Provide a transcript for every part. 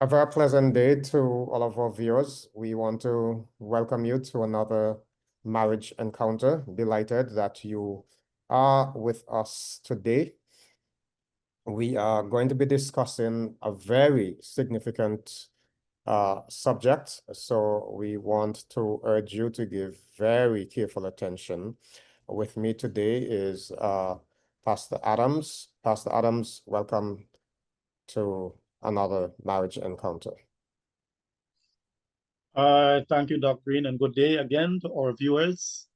A very pleasant day to all of our viewers. We want to welcome you to another marriage encounter. Delighted that you are with us today. We are going to be discussing a very significant subject, so we want to urge you to give very careful attention. With me today is Pastor Adams. Pastor Adams, welcome to another marriage encounter. Thank you, Dr. Greene, and good day again to our viewers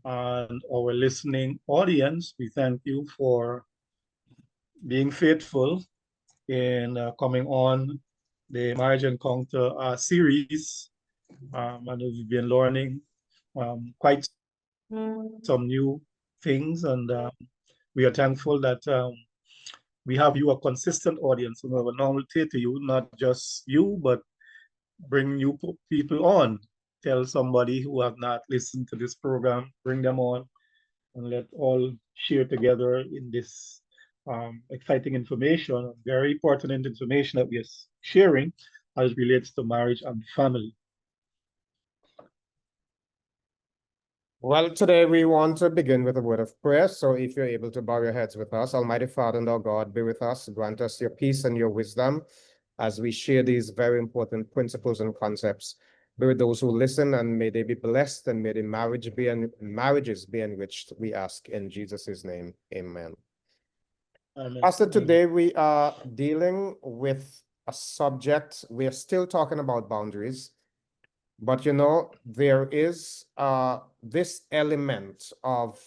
and our listening audience. We thank you for being faithful in coming on the Marriage Encounter series. And we've been learning quite some new things, and we are thankful that we have you, a consistent audience. We will normally say to you, not just you, but bring new people on. Tell somebody who have not listened to this program, bring them on, and let all share together in this exciting information, very important information that we are sharing as relates to marriage and family. Well, today we want to begin with a word of prayer. So if you're able to bow your heads with us, Almighty Father and our God, be with us. Grant us your peace and your wisdom as we share these very important principles and concepts. Be with those who listen, and may they be blessed, and may the marriages be enriched. We ask in Jesus' name, amen. Amen. Pastor, today we are dealing with a subject. We are still talking about boundaries. But you know, there is this element of,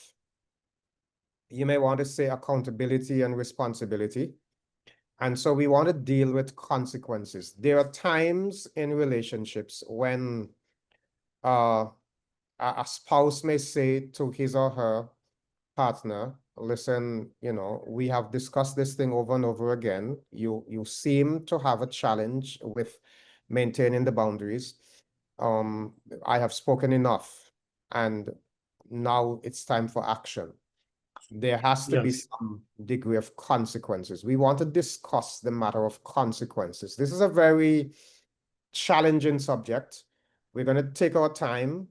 you may want to say, accountability and responsibility. And so we want to deal with consequences. There are times in relationships when a spouse may say to his or her partner, listen, you know, we have discussed this thing over and over again. You seem to have a challenge with maintaining the boundaries. I have spoken enough, and now it's time for action. There has to be some degree of consequences. We want to discuss the matter of consequences. This is a very challenging subject. We're going to take our time.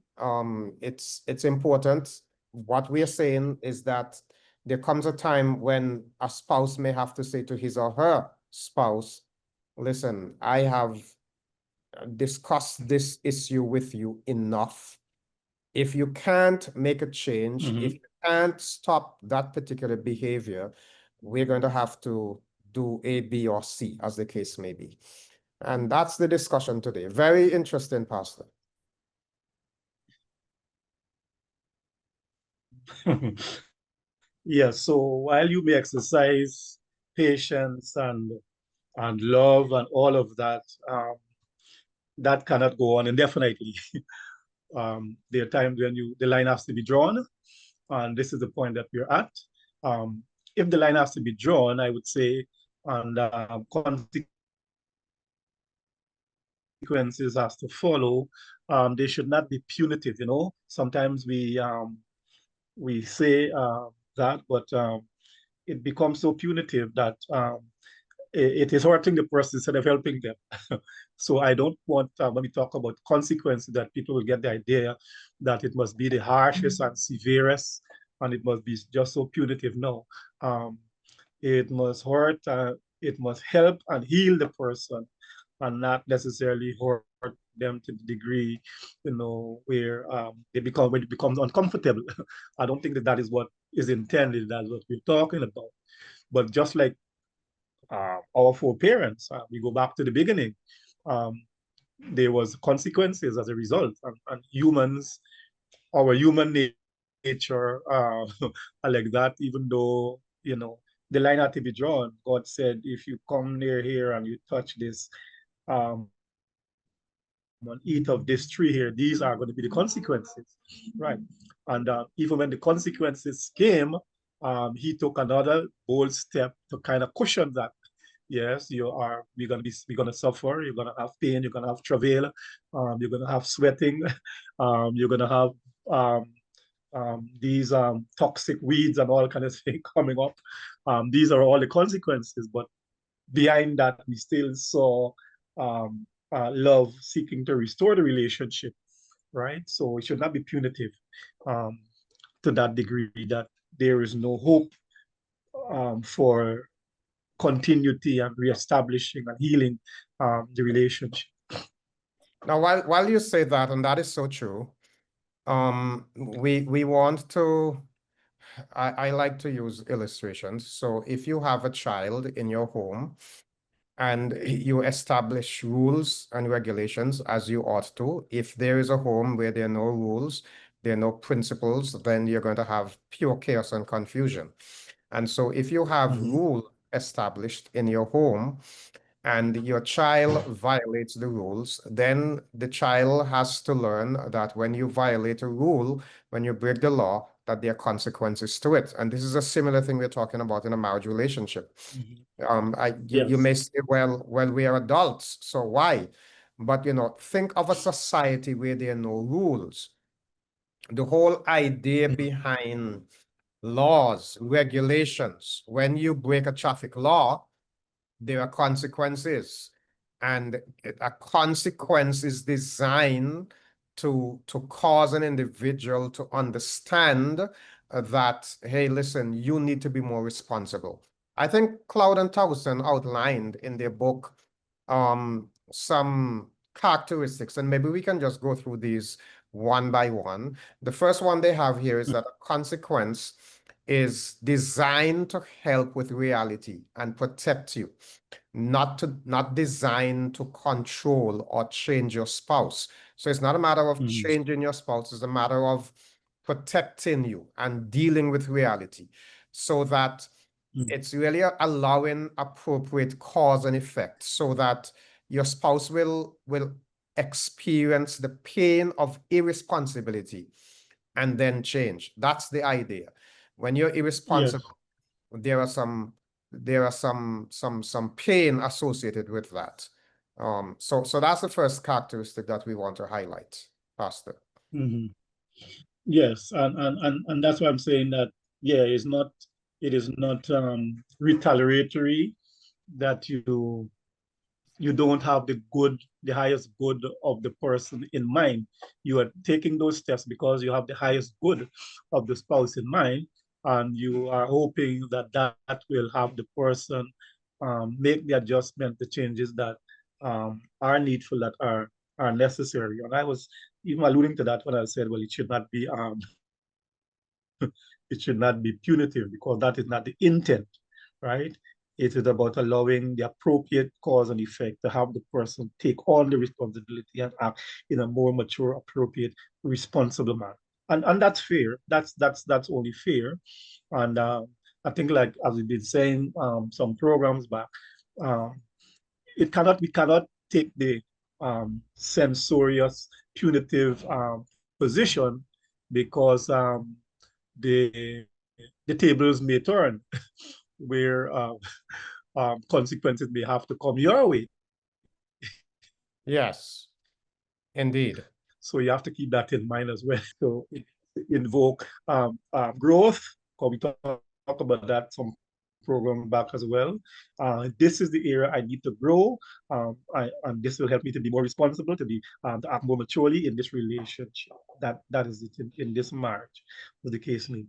It's important. What we are saying is that there comes a time when a spouse may have to say to his or her spouse, listen, I have discussed this issue with you enough. If you can't make a change, if you can't stop that particular behavior, we're going to have to do A, B, or C, as the case may be. And that's the discussion today. Very interesting, Pastor. Yes, so while you may exercise patience and love and all of that, that cannot go on indefinitely. There are times when the line has to be drawn, and this is the point that we're at. If the line has to be drawn, I would say, and consequences has to follow, they should not be punitive. You know, sometimes we say that, but it becomes so punitive that it is hurting the person instead of helping them. So I don't want, when we talk about consequences, that people will get the idea that it must be the harshest and severest, and it must be just so punitive. No, it must hurt, it must help and heal the person, and not necessarily hurt them to the degree, you know, where when it becomes uncomfortable. I don't think that is what is intended. That's what we're talking about. But just like our foreparents, we go back to the beginning, there was consequences as a result, and humans, our human nature are like that. Even though, you know, the line had to be drawn. God said, if you come near here and you touch this, and eat of this tree here, these are going to be the consequences, right? And even when the consequences came, he took another bold step to kind of cushion that. Yes, we're gonna suffer, you're gonna have pain, you're gonna have travail, you're gonna have sweating, you're gonna have these toxic weeds and all kind of things coming up. These are all the consequences, but behind that, we still saw love seeking to restore the relationship, right? So it should not be punitive um, to that degree that there is no hope for continuity and reestablishing and healing the relationship. Now, while you say that, and that is so true, we want to, I like to use illustrations. So if you have a child in your home and you establish rules and regulations as you ought to, if there is a home where there are no rules, there are no principles, then you're going to have pure chaos and confusion. And so if you have rule established in your home, and your child violates the rules, then the child has to learn that when you violate a rule, when you break the law, that there are consequences to it. And this is a similar thing we're talking about in a marriage relationship. You Yes. may say, well, we are adults, so why? But think of a society where there are no rules. The whole idea behind laws, regulations, when you break a traffic law, there are consequences, and a consequence is designed to cause an individual to understand that, hey, listen, you need to be more responsible. I think Cloud and Towson outlined in their book some characteristics, and maybe we can just go through these one by one. The first one they have here is that a consequence is designed to help with reality and protect you, not designed to control or change your spouse. So it's not a matter of changing your spouse, it's a matter of protecting you and dealing with reality, so that it's really allowing appropriate cause and effect, so that your spouse will experience the pain of irresponsibility and then change. That's the idea. When you're Yes. irresponsible, there are some pain associated with that. So that's the first characteristic that we want to highlight, Pastor. Yes, and that's why I'm saying that, yeah, it is not retaliatory, that you don't have the highest good of the person in mind. You are taking those steps because you have the highest good of the spouse in mind, and you are hoping that that will have the person make the adjustment, the changes that are needful, that are necessary. And I was even alluding to that when I said, well, it should not be it should not be punitive, because that is not the intent, right? It is about allowing the appropriate cause and effect to have the person take on the responsibility and act in a more mature, appropriate, responsible manner. And that's fair. That's only fair. And I think, like as we've been saying some programs back, um, we cannot take the censorious, punitive position, because the tables may turn where consequences may have to come your way. Yes, indeed. So you have to keep that in mind as well. So invoke growth, because we talked about that some program back as well. This is the area I need to grow, and this will help me to be more responsible, to act more maturely in this relationship. That is it in this marriage, as the case may be.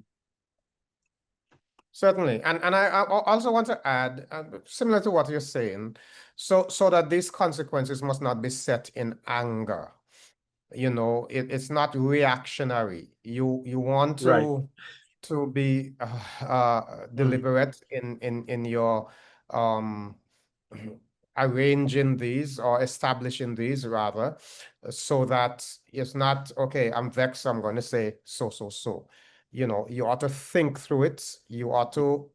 Certainly. And I also want to add, similar to what you're saying, so that these consequences must not be set in anger. It's not reactionary. You want Right. to be deliberate in your um arranging these, or establishing these rather, so that it's not, okay, I'm vexed, I'm going to say so. You ought to think through it. You ought to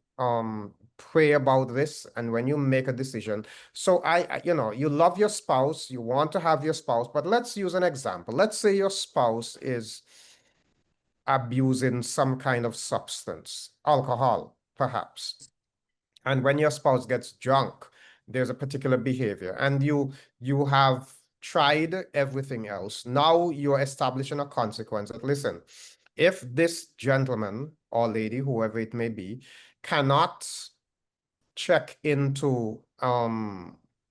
pray about this, and when you make a decision. So you love your spouse, you want to have your spouse, but let's use an example. Let's say your spouse is abusing some kind of substance, alcohol, perhaps. And when your spouse gets drunk, there's a particular behavior, and you have tried everything else. Now you're establishing a consequence that, listen, if this gentleman or lady, whoever it may be, cannot check into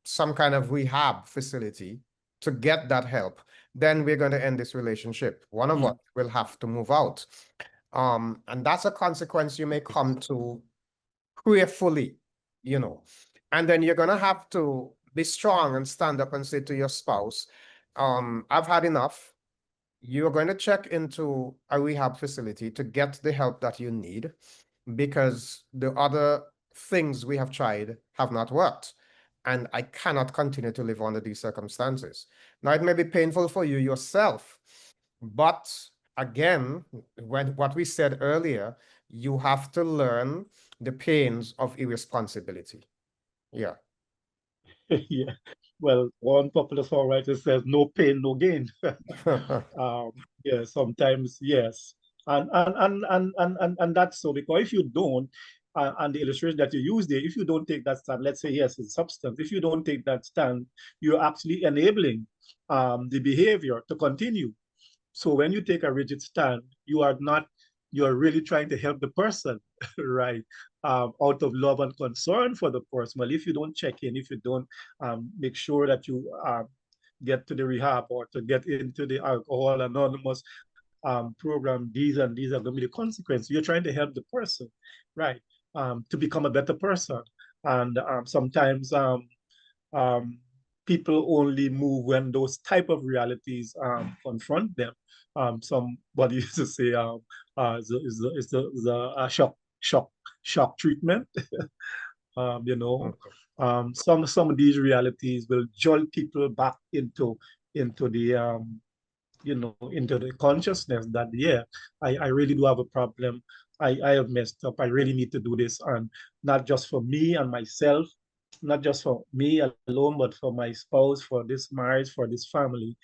some kind of rehab facility to get that help, then we're going to end this relationship. One of us will have to move out. And that's a consequence you may come to prayerfully, you know. And then you're going to have to be strong and stand up and say to your spouse, I've had enough. You're going to check into a rehab facility to get the help that you need because the other things we have tried have not worked. And I cannot continue to live under these circumstances. Now, it may be painful for you yourself, but again, what we said earlier, you have to learn the pains of irresponsibility. Yeah. Yeah. Well, one popular songwriter says, "No pain, no gain." Um, yeah, sometimes yes, and that's so, because if you don't, and the illustration that you use there, if you don't take that stand, let's say yes, it's substance. If you don't take that stand, you're actually enabling the behavior to continue. So when you take a rigid stand, you are not, you're really trying to help the person, right? Out of love and concern for the person. Well, if you don't check in, if you don't make sure that you get to the rehab or to get into the Alcohol Anonymous program, these and these are going to be the consequences. You're trying to help the person, right? To become a better person. And sometimes um, people only move when those type of realities confront them. Somebody used to say, is the shock treatment. You know, some of these realities will jolt people back into the into the consciousness that, yeah, I really do have a problem. I have messed up. I really need to do this, and not just for me and myself, not just for me alone, but for my spouse, for this marriage, for this family.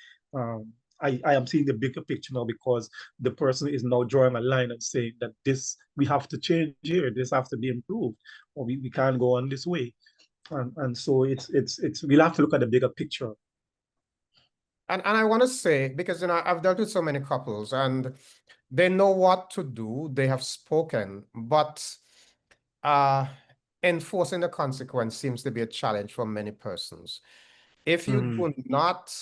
I am seeing the bigger picture now, because the person is now drawing a line and saying that this, we have to change here, this has to be improved, or we can't go on this way. And so it's we'll have to look at the bigger picture. And I want to say, because, I've dealt with so many couples and they know what to do, they have spoken, but enforcing the consequence seems to be a challenge for many persons. If you do not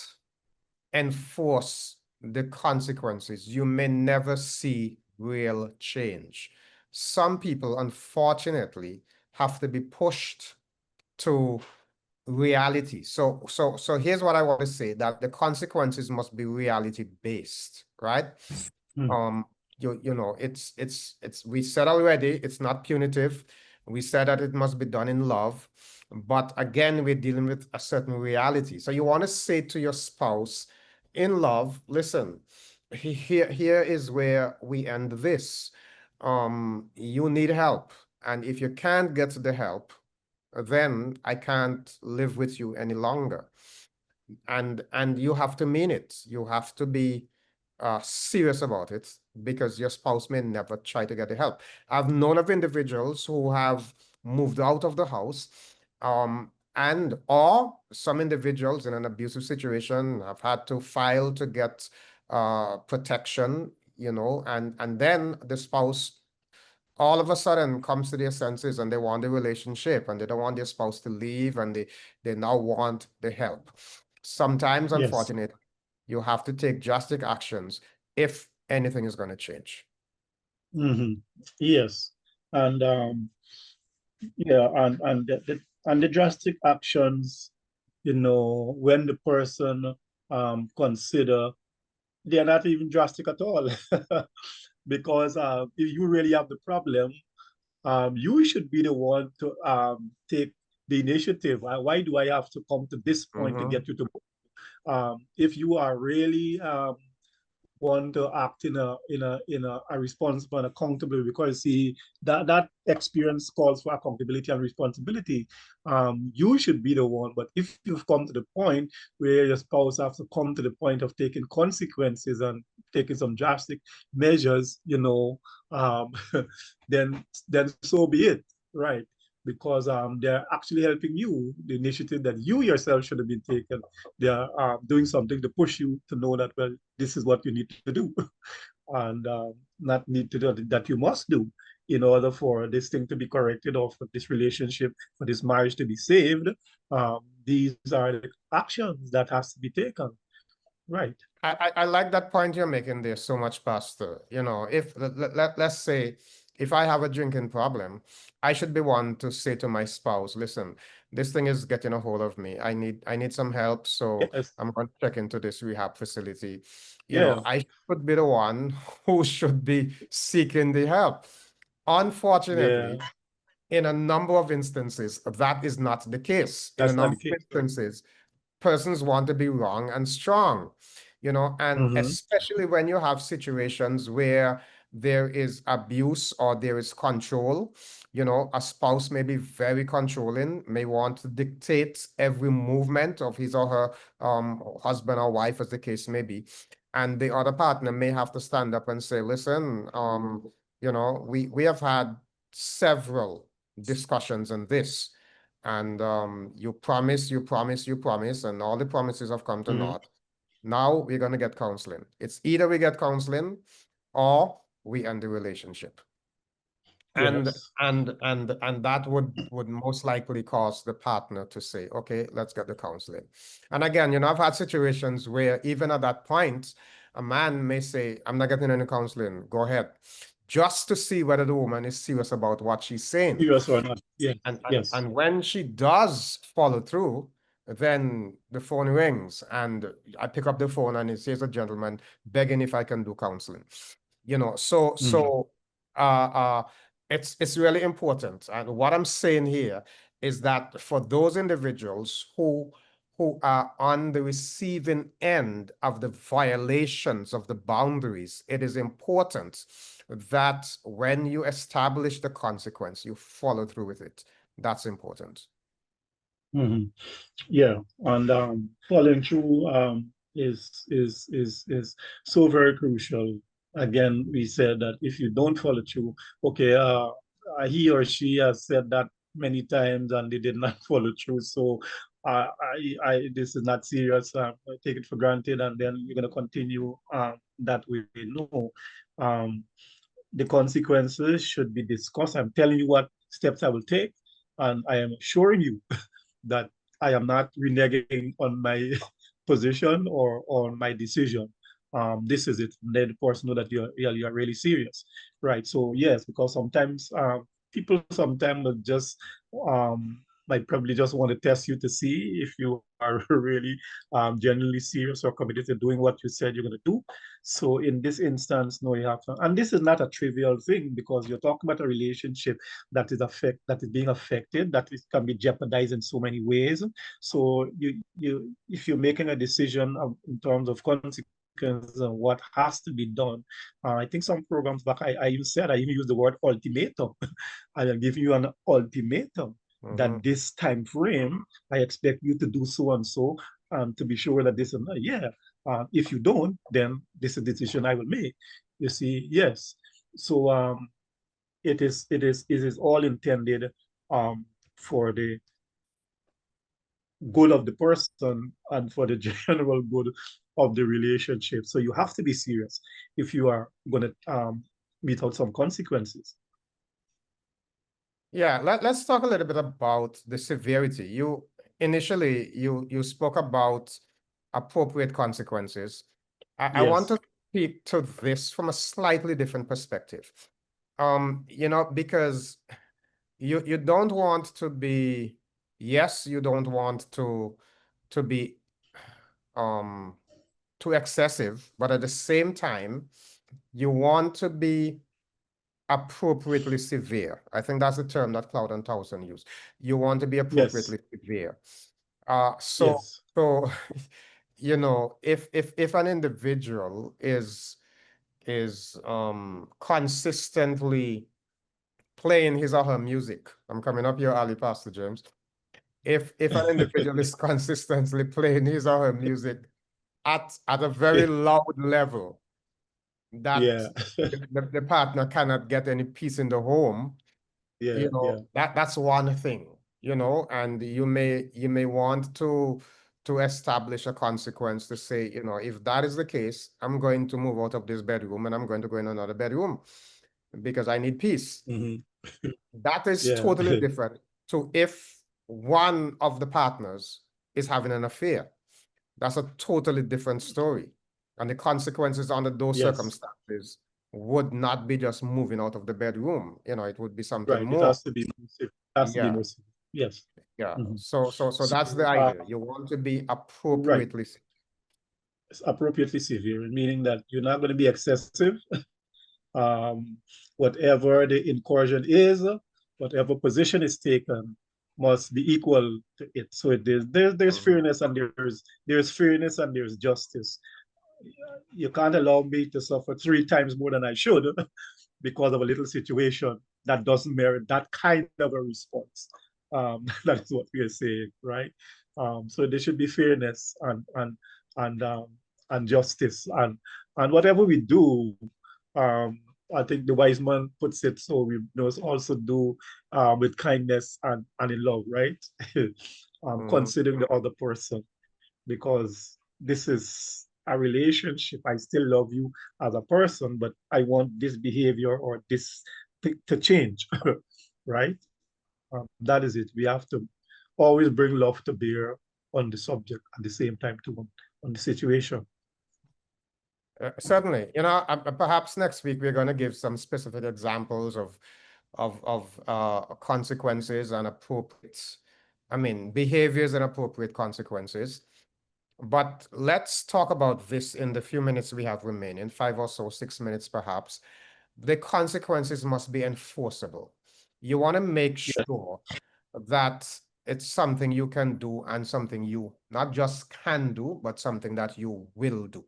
enforce the consequences, you may never see real change. Some people, unfortunately, have to be pushed to reality. So here's what I want to say, that the consequences must be reality based, right? Mm. It's we said already, it's not punitive. We said that it must be done in love. But again, we're dealing with a certain reality. So you want to say to your spouse in love, listen, here is where we end this. You need help. And if you can't get the help, then I can't live with you any longer. And you have to mean it. You have to be serious about it, because your spouse may never try to get the help. I've known of individuals who have moved out of the house, and or some individuals in an abusive situation have had to file to get protection, and then the spouse all of a sudden comes to their senses and they want the relationship and they don't want their spouse to leave, and they now want the help. Sometimes, Yes. unfortunately, you have to take drastic actions if anything is going to change. Yes. And yeah, and the drastic actions, when the person consider, they're not even drastic at all. Because if you really have the problem, you should be the one to take the initiative. Why do I have to come to this point to get you to? If you are really want to act in a responsible and accountable, because see, that experience calls for accountability and responsibility. You should be the one, but if you've come to the point where your spouse has to come to the point of taking consequences and taking some drastic measures, um, then so be it, right? Because they're actually helping you. The initiative that you yourself should have been taken, they are doing something to push you to know that, well, this is what you need to do, and not need to do that you must do in order for this thing to be corrected, or for this relationship, for this marriage to be saved. these are the actions that has to be taken. Right. I like that point you're making there so much, Pastor. You know, if let's say if I have a drinking problem, I should be one to say to my spouse, listen, this thing is getting a hold of me. I need some help, so Yes. I'm going to check into this rehab facility. You know, Yes. I should be the one who should be seeking the help. Yeah. Unfortunately, in a number of instances, that is not the case. In a That's not the number of case. instances, persons want to be wrong and strong, you know, and Mm-hmm. especially when you have situations where there is abuse or there is control, you know, a spouse may be very controlling, may want to dictate every movement of his or her husband or wife, as the case may be. And the other partner may have to stand up and say, listen, you know, we have had several discussions on this. And you promise, you promise, you promise, and all the promises have come to Mm-hmm. naught. Now we're going to get counseling. It's either we get counseling or we end the relationship. And Yes. and that would most likely cause the partner to say, okay, let's get the counseling. And again, you know, I've had situations where even at that point, a man may say, I'm not getting any counseling, go ahead, just to see whether the woman is serious about what she's saying. Serious or not? Yes. And, and Yes. and when she does follow through, then the phone rings and I pick up the phone and it says a gentleman begging if I can do counseling. You know, so Mm-hmm. so uh it's really important. And what I'm saying here is that for those individuals who are on the receiving end of the violations of the boundaries, it is important that when you establish the consequence, you follow through with it. That's important. Mm-hmm. Yeah, and following through is so very crucial. Again, we said that if you don't follow through, okay, he or she has said that many times and they did not follow through. So this is not serious. I take it for granted, and then you're gonna continue that way. No, um, the consequences should be discussed. I'm telling you what steps I will take, and I am assuring you that I am not reneging on my position or on my decision. This is it. Let the person know that you're really serious, right? So yes, because sometimes people sometimes will just might probably just want to test you to see if you are really genuinely serious or committed to doing what you said you're going to do. So in this instance, no, you have to, and this is not a trivial thing because you're talking about a relationship that is being affected, that it can be jeopardized in so many ways. So you if you're making a decision in terms of consequences and what has to be done, I think some programs back I even used the word ultimatum. I am giving you an ultimatum Mhm. that this time frame I expect you to do so and so, to be sure that this and that. Yeah. If you don't, then this is a decision I will make. You see, yes. So it is all intended for the good of the person and for the general good of the relationship. So you have to be serious if you are going to meet out some consequences. Yeah, let's talk a little bit about the severity. You initially you spoke about appropriate consequences. I want Yes. to speak to this from a slightly different perspective. You know, because you don't want to be, yes, you don't want to be um too excessive, but at the same time, you want to be appropriately severe. I think that's the term that Cloud and Towson use. You want to be Yes. appropriately severe. So Yes. so you know, if an individual is consistently playing his or her music, I'm coming up your alley, Pastor James. If an individual is consistently playing his or her music at a very loud level, that Yeah. the partner cannot get any peace in the home, Yeah. you know, Yeah. that's one thing, you know, and you may want to establish a consequence to say, you know, if that is the case, I'm going to move out of this bedroom and I'm going to go in another bedroom because I need peace. Hmm. That is Yeah. totally different to if one of the partners is having an affair. That's a totally different story. And the consequences under those Yes, circumstances would not be just moving out of the bedroom. It would be something right. It more. has to be inclusive. It has to be Yeah, inclusive. Yes. yeah. Mhm. So So, that's the idea. You want to be right. appropriately. It's appropriately severe, meaning that you're not going to be excessive. Um, whatever the incursion is, whatever position is taken, must be equal to it. So there's Mhm. fairness and there's fairness and there's justice. You can't allow me to suffer 3 times more than I should because of a little situation that doesn't merit that kind of a response. That is what we are saying, right? So there should be fairness and and justice and whatever we do. Um, I think the wise man puts it so we must also do with kindness and in love, right? Mhm. Considering the other person because this is a relationship. I still love you as a person, but I want this behavior or this to change, right? That is it. We have to always bring love to bear on the subject at the same time to on the situation. Certainly, perhaps next week we're going to give some specific examples of consequences and appropriate, I mean, behaviors and appropriate consequences. But let's talk about this in the few minutes we have remaining, 5 or so, 6 minutes perhaps. The consequences must be enforceable. You want to make Yes. sure that it's something you can do and something you not just can do, but something that you will do.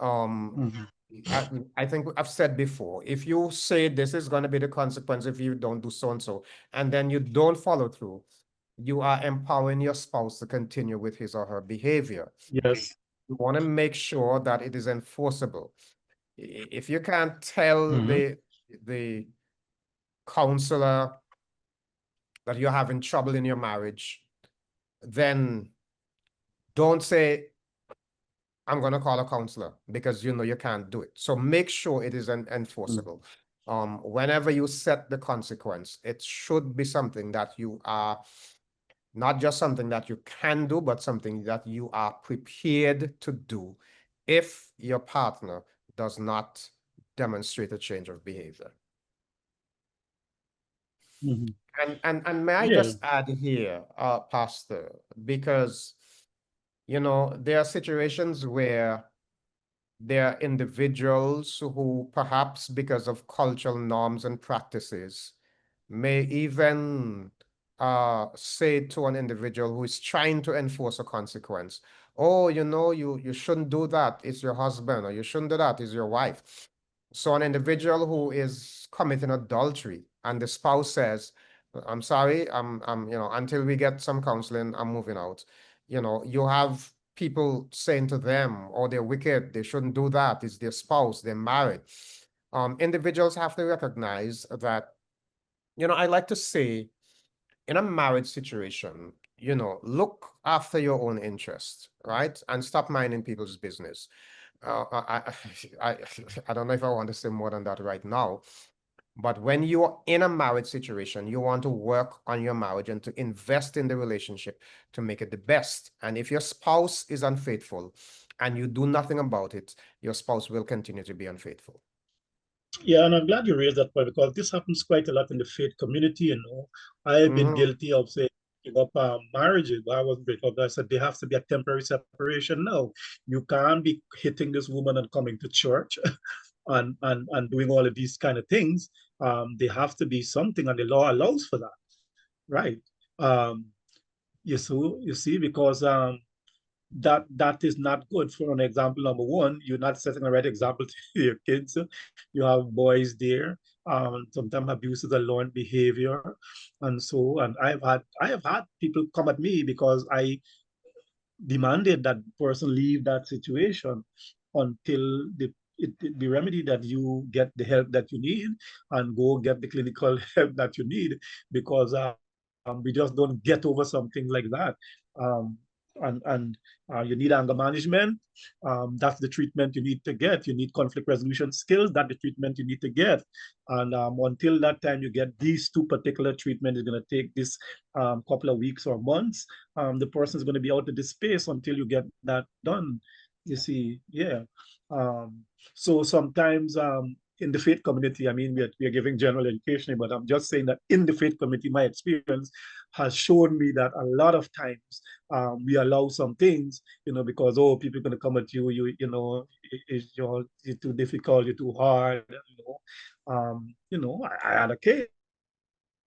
Um, Mhm. I, I think I've said before, if you say this is going to be the consequence if you don't do so and so, and then you don't follow through, you are empowering your spouse to continue with his or her behavior. Yes. You want to make sure that it is enforceable. If you can't tell Mhm. the counselor that you're having trouble in your marriage, then don't say, I'm going to call a counselor because you know you can't do it. So make sure it is Mhm. enforceable. Whenever you set the consequence, it should be something that you are not just something that you can do, but something that you are prepared to do if your partner does not demonstrate a change of behavior. Mhm. And may I Yeah. just add here, Pastor, because there are situations where there are individuals who perhaps because of cultural norms and practices may even say to an individual who is trying to enforce a consequence, oh, you shouldn't do that, it's your husband, or you shouldn't do that, it's your wife. So an individual who is committing adultery and the spouse says, I'm sorry, until we get some counseling, I'm moving out. You have people saying to them, oh, they're wicked, they shouldn't do that, it's their spouse, they're married. Individuals have to recognize that, I like to say, in a marriage situation, look after your own interest, right? And stop minding people's business. I I don't know if I want to say more than that right now, but when you're in a marriage situation, you want to work on your marriage and to invest in the relationship to make it the best. And if your spouse is unfaithful and you do nothing about it, your spouse will continue to be unfaithful. Yeah, and I'm glad you raised that point because this happens quite a lot in the faith community. I've been Mhm. guilty of saying up marriages, but I wasn't breaking up. I said there has to be a temporary separation. No, you can't be hitting this woman and coming to church and doing all of these kind of things. There have to be something, and the law allows for that, right? Um, you see, because that is not good. For an example, number one, you're not setting the right example to your kids. You have boys there. Sometimes abuse is a learned behavior, and I have had people come at me because I demanded that person leave that situation until the remedy that you get the help that you need and go get the clinical help that you need because we just don't get over something like that. Um, and you need anger management. That's the treatment you need to get. You need conflict resolution skills. That's the treatment you need to get. And until that time you get these two particular treatment, is going to take this couple of weeks or months. The person is going to be out of this space until you get that done. You see, yeah. Um, so sometimes in the faith community, I mean, we are giving general education, but I'm just saying that in the faith community, my experience has shown me that a lot of times we allow some things, because people are going to come at you, you're too difficult, you're too hard, I had a case.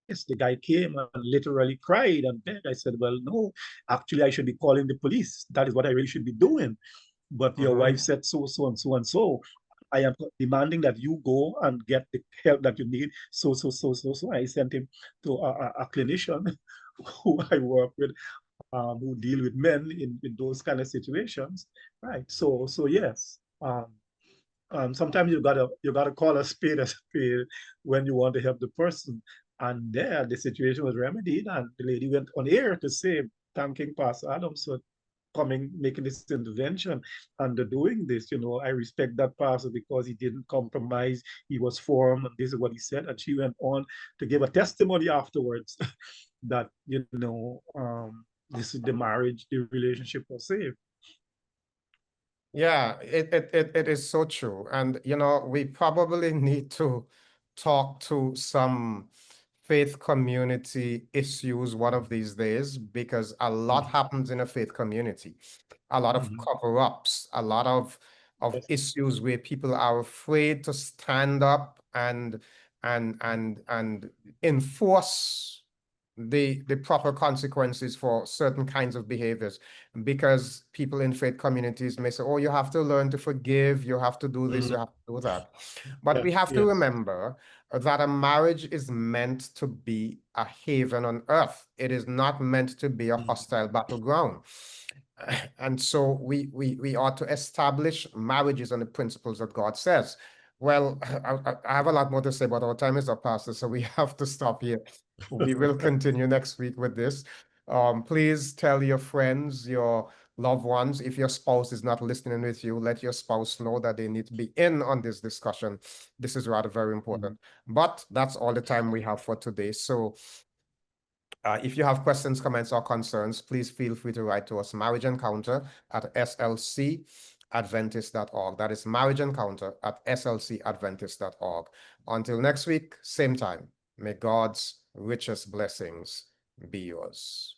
The guy came and literally cried and begged. I said, well, no, actually, I should be calling the police. That is what I really should be doing. But your wife said so, so, and so, and so. I am demanding that you go and get the help that you need. So, so, so, so, so. I sent him to a clinician who I work with, who deal with men in those kind of situations, right? So yes. Sometimes you gotta call a spade when you want to help the person. And there, the situation was remedied, and the lady went on air to say, thanking Pastor Adams for making this intervention and doing this. I respect that pastor because he didn't compromise. He was firm, and this is what he said. And she went on to give a testimony afterwards that this is the marriage, the relationship was saved. Yeah, it is so true. And, we probably need to talk to some faith community issues one of these days, because a lot happens in a faith community. A lot of cover-ups, a lot of Yes. issues where people are afraid to stand up and enforce the proper consequences for certain kinds of behaviors, because people in faith communities may say, oh, you have to learn to forgive, you have to do this, you have to do that. But we Yes, have to yes. remember that a marriage is meant to be a haven on earth. It is not meant to be a hostile battleground. And so we ought to establish marriages on the principles that God says. Well, I have a lot more to say, but our time is up, Pastor, so we have to stop here. We will continue next week with this. Please tell your friends, your loved ones, if your spouse is not listening with you, let your spouse know that they need to be in on this discussion. This is rather very important. But that's all the time we have for today. So if you have questions, comments, or concerns, please feel free to write to us, Marriage Encounter at slcadventist.org. That is Marriage Encounter at slcadventist.org. Until next week, same time, may God's richest blessings be yours.